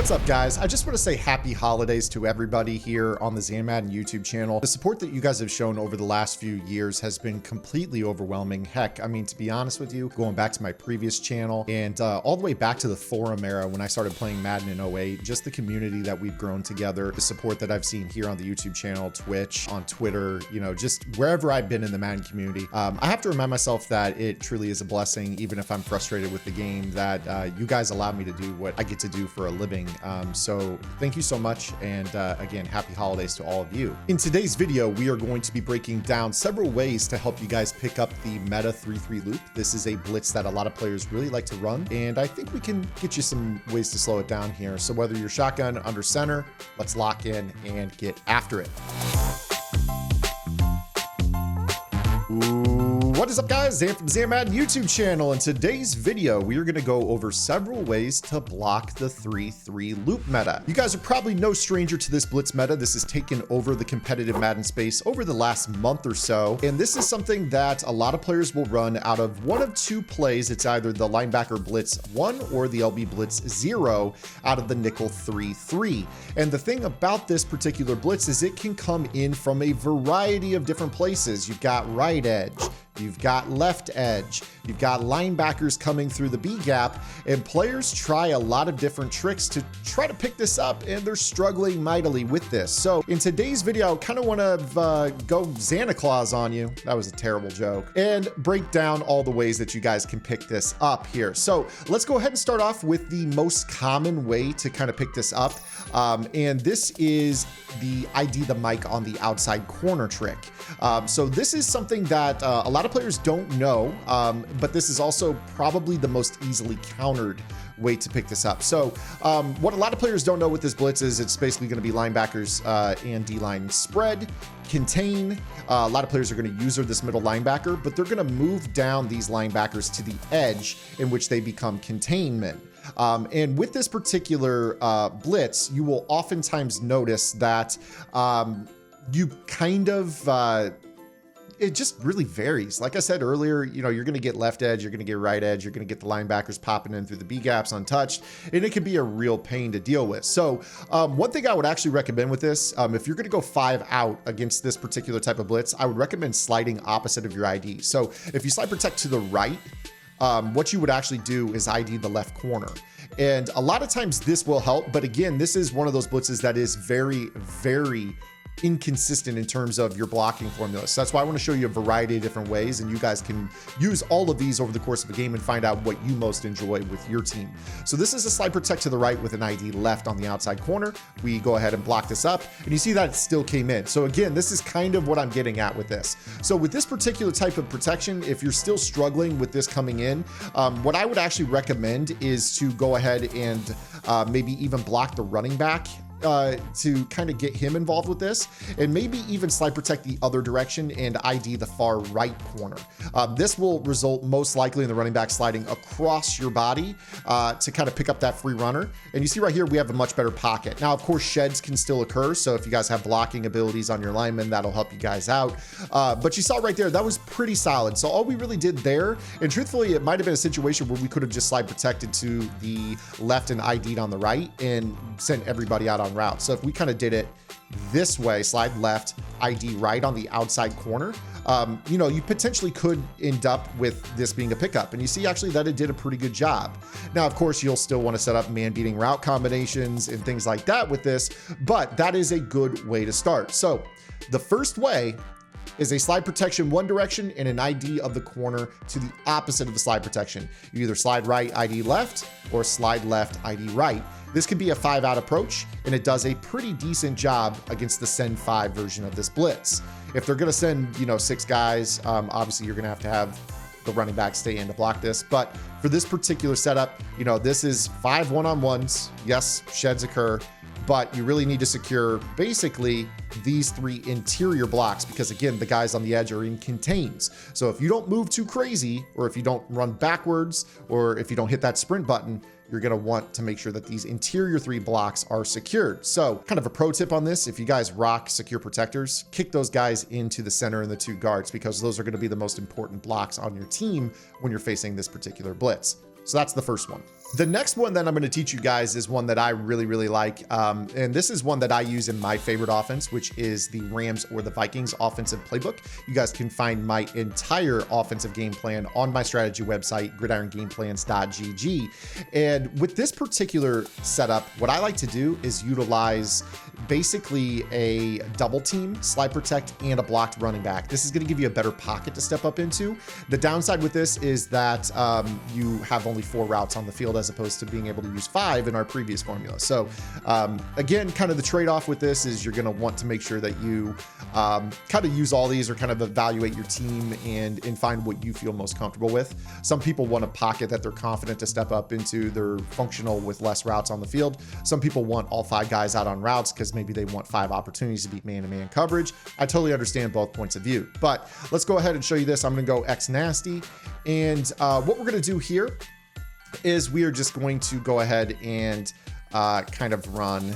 What's up, guys? I just want to say happy holidays to everybody here on the Madden YouTube channel. The support that you guys have shown over the last few years has been completely overwhelming. Heck, I mean, to be honest with you, going back to my previous channel and all the way back to the forum era when I started playing Madden in 08, just the community that we've grown together, the support that I've seen here on the YouTube channel, Twitch, on Twitter, you know, just wherever I've been in the Madden community. I have to remind myself that it truly is a blessing, even if I'm frustrated with the game, that you guys allow me to do what I get to do for a living. So thank you so much, and again, happy holidays to all of you. In today's video, we are going to be breaking down several ways to help you guys pick up the meta 3-3 loop. This is a blitz that a lot of players really like to run, and I think we can get you some ways to slow it down here. So whether you're shotgun, under center, let's lock in and get after it. What is up, guys? Zan from the Madden YouTube channel. In today's video, we are going to go over several ways to block the 3-3 loop meta. You guys are probably no stranger to this blitz meta. This has taken over the competitive Madden space over the last month or so, and this is something that a lot of players will run out of one of two plays. It's either the linebacker blitz 1 or the LB blitz 0 out of the nickel 3-3. And the thing about this particular blitz is it can come in from a variety of different places. You've got right edge, you've got left edge, you've got linebackers coming through the B gap, and players try a lot of different tricks to try to pick this up, and they're struggling mightily with this. So in today's video, I kind of want to go Santa Claus on you. That was a terrible joke. And break down all the ways that you guys can pick this up here. So let's go ahead and start off with the most common way to kind of pick this up. And this is the ID the mic on the outside corner trick. So this is something that a lot of players don't know, but this is also probably the most easily countered way to pick this up. So what a lot of players don't know with this blitz is it's basically going to be linebackers and D-line spread, contain. A lot of players are going to use this middle linebacker, but they're going to move down these linebackers to the edge, in which they become containment. And with this particular blitz, you will oftentimes notice that you kind of it just really varies. Like I said earlier, you know, you're going to get left edge, you're going to get right edge, you're going to get the linebackers popping in through the B gaps untouched, and it can be a real pain to deal with. So one thing I would actually recommend with this, if you're going to go 5 out against this particular type of blitz, I would recommend sliding opposite of your ID. So if you slide protect to the right, what you would actually do is ID the left corner. And a lot of times this will help, but again, this is one of those blitzes that is very, very inconsistent in terms of your blocking formula. So that's why I want to show you a variety of different ways, and you guys can use all of these over the course of a game and find out what you most enjoy with your team. So this is a slide protect to the right with an ID left on the outside corner. We go ahead and block this up, and you see that it still came in. So again, this is kind of what I'm getting at with this. So with this particular type of protection, if you're still struggling with this coming in, what I would actually recommend is to go ahead and maybe even block the running back to kind of get him involved with this, and maybe even slide protect the other direction and ID the far right corner. This will result most likely in the running back sliding across your body to kind of pick up that free runner. And you see right here, we have a much better pocket. Now, of course, sheds can still occur. So if you guys have blocking abilities on your linemen, that'll help you guys out. But you saw right there, that was pretty solid. So all we really did there, and truthfully, it might've been a situation where we could have just slide protected to the left and ID'd on the right and sent everybody out on route. So if we kind of did it this way, slide left, ID right on the outside corner, you know, you potentially could end up with this being a pickup. And you see actually that it did a pretty good job. Now, of course, you'll still want to set up man beating route combinations and things like that with this, but that is a good way to start. So the first way is a slide protection one direction and an ID of the corner to the opposite of the slide protection. You either slide right, ID left, or slide left, ID right. This could be a 5-out approach, and it does a pretty decent job against the send 5 version of this blitz. If they're going to send, you know, 6 guys, obviously you're going to have the running back stay in to block this. But for this particular setup, you know, this is 5 one-on-ones. Yes, sheds occur, but you really need to secure basically these 3 interior blocks, because again, the guys on the edge are in contains. So if you don't move too crazy, or if you don't run backwards, or if you don't hit that sprint button, you're going to want to make sure that these interior 3 blocks are secured. So kind of a pro tip on this, if you guys rock secure protectors, kick those guys into the center and the 2 guards, because those are going to be the most important blocks on your team when you're facing this particular blitz. So that's the first one. The next one that I'm going to teach you guys is one that I really like. And this is one that I use in my favorite offense, which is the Rams or the Vikings offensive playbook. You guys can find my entire offensive game plan on my strategy website, gridirongameplans.gg. And with this particular setup, what I like to do is utilize basically a double team, slide protect, and a blocked running back. This is going to give you a better pocket to step up into. The downside with this is that you have only 4 routes on the field as opposed to being able to use 5 in our previous formula. So again, kind of the trade-off with this is you're going to want to make sure that you kind of use all these or kind of evaluate your team and find what you feel most comfortable with. Some people want a pocket that they're confident to step up into. They're functional with less routes on the field. Some people want all 5 guys out on routes because maybe they want 5 opportunities to beat man-to-man coverage. I totally understand both points of view, but let's go ahead and show you this. I'm going to go X nasty. And what we're going to do here is we are just going to go ahead and kind of run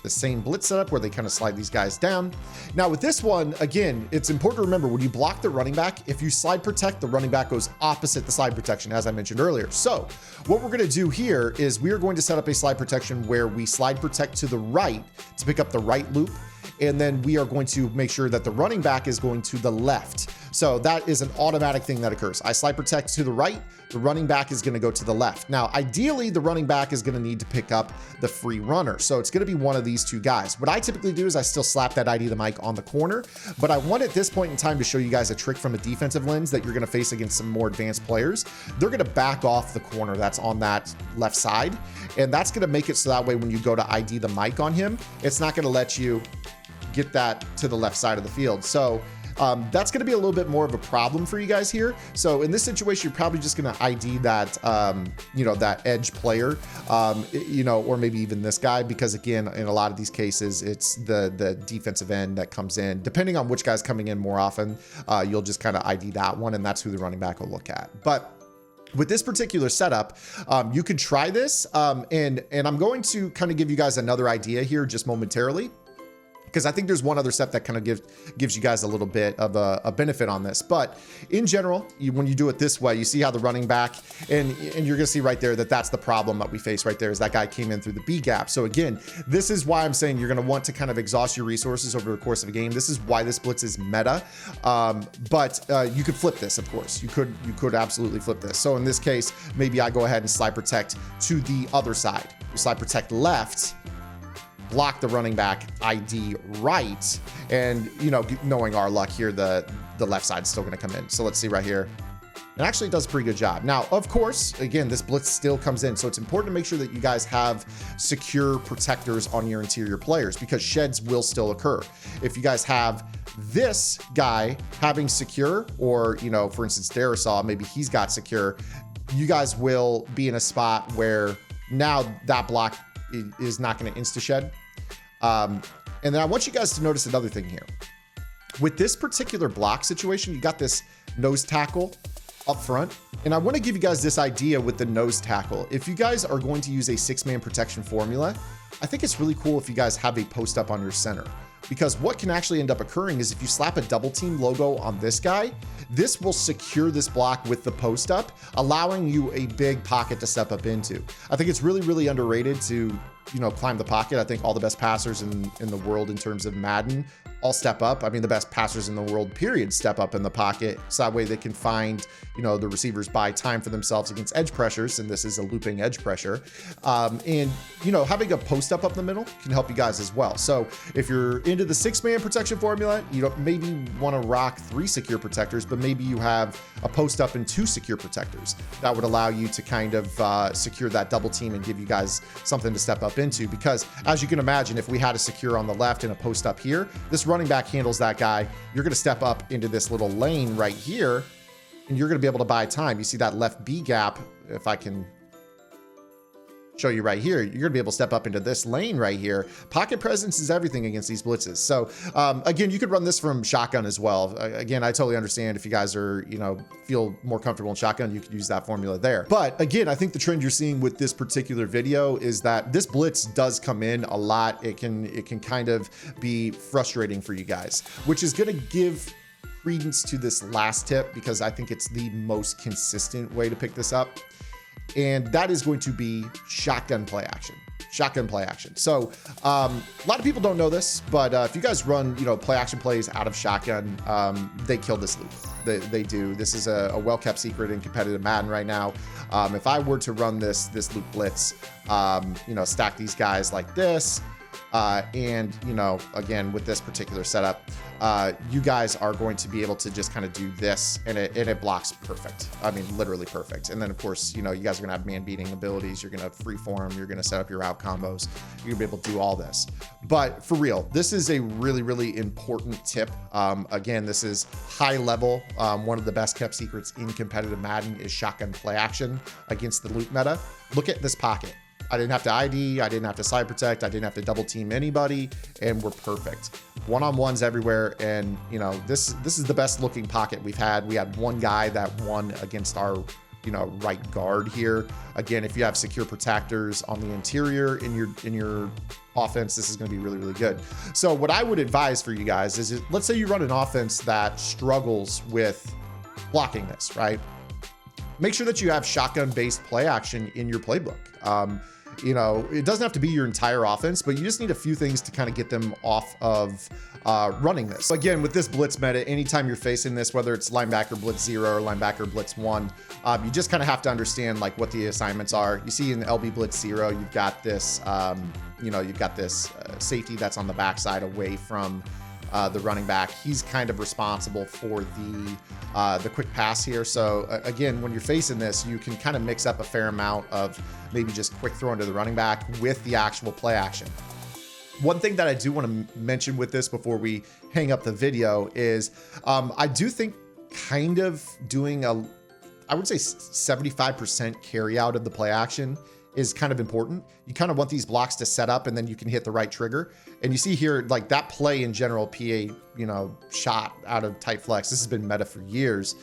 the same blitz setup where they kind of slide these guys down. Now with this one, again, it's important to remember when you block the running back, if you slide protect, the running back goes opposite the slide protection, as I mentioned earlier. So what we're going to do here is we are going to set up a slide protection where we slide protect to the right to pick up the right loop. And then we are going to make sure that the running back is going to the left. So that is an automatic thing that occurs. I slide protect to the right, the running back is going to go to the left. Now, ideally, the running back is going to need to pick up the free runner. So it's going to be one of these 2 guys. What I typically do is I still slap that ID the mic on the corner, but I want at this point in time to show you guys a trick from a defensive lens that you're going to face against some more advanced players. They're going to back off the corner that's on that left side. And that's going to make it so that way when you go to ID the mic on him, it's not going to let you get that to the left side of the field. So that's going to be a little bit more of a problem for you guys here. So in this situation, you're probably just going to ID that, you know, that edge player, you know, or maybe even this guy, because again, in a lot of these cases, it's the defensive end that comes in. Depending on which guy's coming in more often, you'll just kind of ID that one, and that's who the running back will look at. But with this particular setup, you could try this, and I'm going to kind of give you guys another idea here just momentarily, because I think there's one other step that kind of gives you guys a little bit of a benefit on this. But in general, when you do it this way, you see how the running back, and you're going to see right there that that's the problem that we face right there, is that guy came in through the B gap. So again, this is why I'm saying you're going to want to kind of exhaust your resources over the course of a game. This is why this blitz is meta. But you could flip this, of course. You could absolutely flip this. So in this case, maybe I go ahead and slide protect to the other side. Slide protect left, block the running back ID right, and you know, knowing our luck here, the left side is still going to come in. So let's see right here. It actually does a pretty good job. Now, of course, again, this blitz still comes in, so it's important to make sure that you guys have secure protectors on your interior players, because sheds will still occur. If you guys have this guy having secure, or you know, for instance, Darisaw, maybe he's got secure, you guys will be in a spot where now that block is not going to insta shed. And then I want you guys to notice another thing here. With this particular block situation, you got this nose tackle up front, and I want to give you guys this idea with the nose tackle. If you guys are going to use a 6-man protection formula, I think it's really cool if you guys have a post up on your center, because what can actually end up occurring is if you slap a double team logo on this guy, this will secure this block with the post up, allowing you a big pocket to step up into. I think it's really underrated to, you know, climb the pocket. I think all the best passers in the world in terms of Madden all step up. I mean, the best passers in the world, period, step up in the pocket. So that way they can find, you know, the receivers buy time for themselves against edge pressures. And this is a looping edge pressure. And, you know, having a post up the middle can help you guys as well. So if you're into the 6-man protection formula, you don't maybe want to rock 3 secure protectors, but maybe you have a post up and 2 secure protectors. That would allow you to kind of secure that double team and give you guys something to step up into. Because as you can imagine, if we had a secure on the left and a post up here, this running back handles that guy. You're going to step up into this little lane right here, and you're going to be able to buy time. You see that left B gap, if I can show you right here, you're gonna be able to step up into this lane right here. Pocket presence is everything against these blitzes. So again, you could run this from shotgun as well. Again, I totally understand if you guys are, you know, feel more comfortable in shotgun, you could use that formula there. But again, I think the trend you're seeing with this particular video is that this blitz does come in a lot. It can kind of be frustrating for you guys, which is gonna give credence to this last tip because I think it's the most consistent way to pick this up. and that is going to be shotgun play action. Shotgun play action. So a lot of people don't know this, but if you guys run, play action plays out of shotgun, they kill this loop. They do. This is a well-kept secret in competitive Madden right now. If I were to run this loop blitz, stack these guys like this, and again, with this particular setup, you guys are going to be able to just kind of do this, and it blocks perfect. I mean, literally perfect. And then of course, you guys are gonna have man beating abilities. You're gonna freeform. You're gonna set up your route combos. You're gonna be able to do all this. But for real, this is a really, really important tip. Again, this is high level. One of the best kept secrets in competitive Madden is shotgun play action against the loop meta. Look at this pocket. I didn't have to ID, I didn't have to side protect, I didn't have to double team anybody, and we're perfect. One-on-ones everywhere, and this is the best looking pocket we've had. We had one guy that won against our right guard here. Again, if you have secure protectors on the interior in your offense, this is going to be really, really good. So what I would advise for you guys is, let's say you run an offense that struggles with blocking this, right? Make sure that you have shotgun-based play action in your playbook. It doesn't have to be your entire offense, but you just need a few things to kind of get them off of running this. So again, with this blitz meta, anytime you're facing this, whether it's linebacker blitz 0 or linebacker blitz 1, you just kind of have to understand like what the assignments are. You see in LB blitz 0, you've got this, safety that's on the backside away from the running back. He's kind of responsible for the quick pass here. So again, when you're facing this, you can kind of mix up a fair amount of maybe just quick throw into the running back with the actual play action. One thing that I do want to mention with this before we hang up the video is I do think kind of doing I would say 75% carry out of the play action is kind of important. You kind of want these blocks to set up, and then you can hit the right trigger. And you see here, like that play in general, PA, shot out of tight flex. This has been meta for years.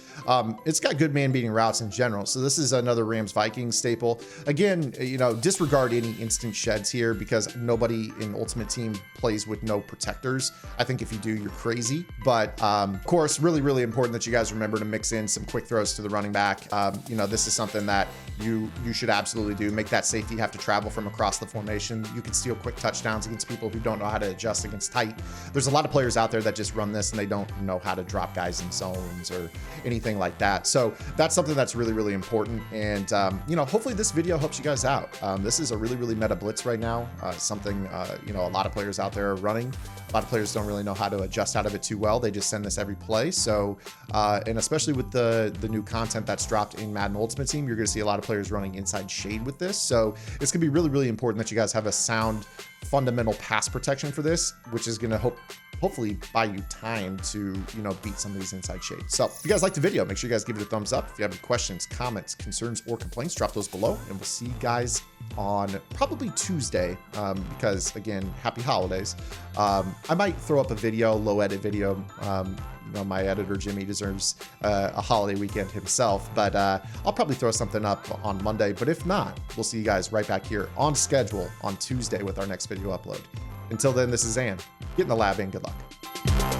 It's got good man beating routes in general. So this is another Rams Vikings staple. Again, disregard any instant sheds here, because nobody in Ultimate Team plays with no protectors. I think if you do, you're crazy. But of course, really, really important that you guys remember to mix in some quick throws to the running back. This is something that you should absolutely do. Make that safety have to travel from across the formation. You can steal quick touchdowns against people who don't know how to adjust against tight. There's a lot of players out there that just run this and they don't know how to drop guys in zones or anything like that. So that's something that's really, really important. And hopefully this video helps you guys out. This is a really, really meta blitz right now. Something a lot of players out there are running. A lot of players don't really know how to adjust out of it too well. They just send this every play. So and especially with the new content that's dropped in Madden Ultimate Team, you're going to see a lot of players running inside shade with this. So it's going to be really, really important that you guys have a sound fundamental pass protection for this, which is going to hopefully buy you time to beat some of these inside shades. So if you guys liked the video, make sure you guys give it a thumbs up. If you have any questions, comments, concerns, or complaints, drop those below, and we'll see you guys on probably Tuesday, because again, happy holidays. I might throw up a video, low edit video. My editor Jimmy deserves a holiday weekend himself, but I'll probably throw something up on Monday. But if not, we'll see you guys right back here on schedule on Tuesday with our next video upload. Until then, this is Zan. Get in the lab and good luck.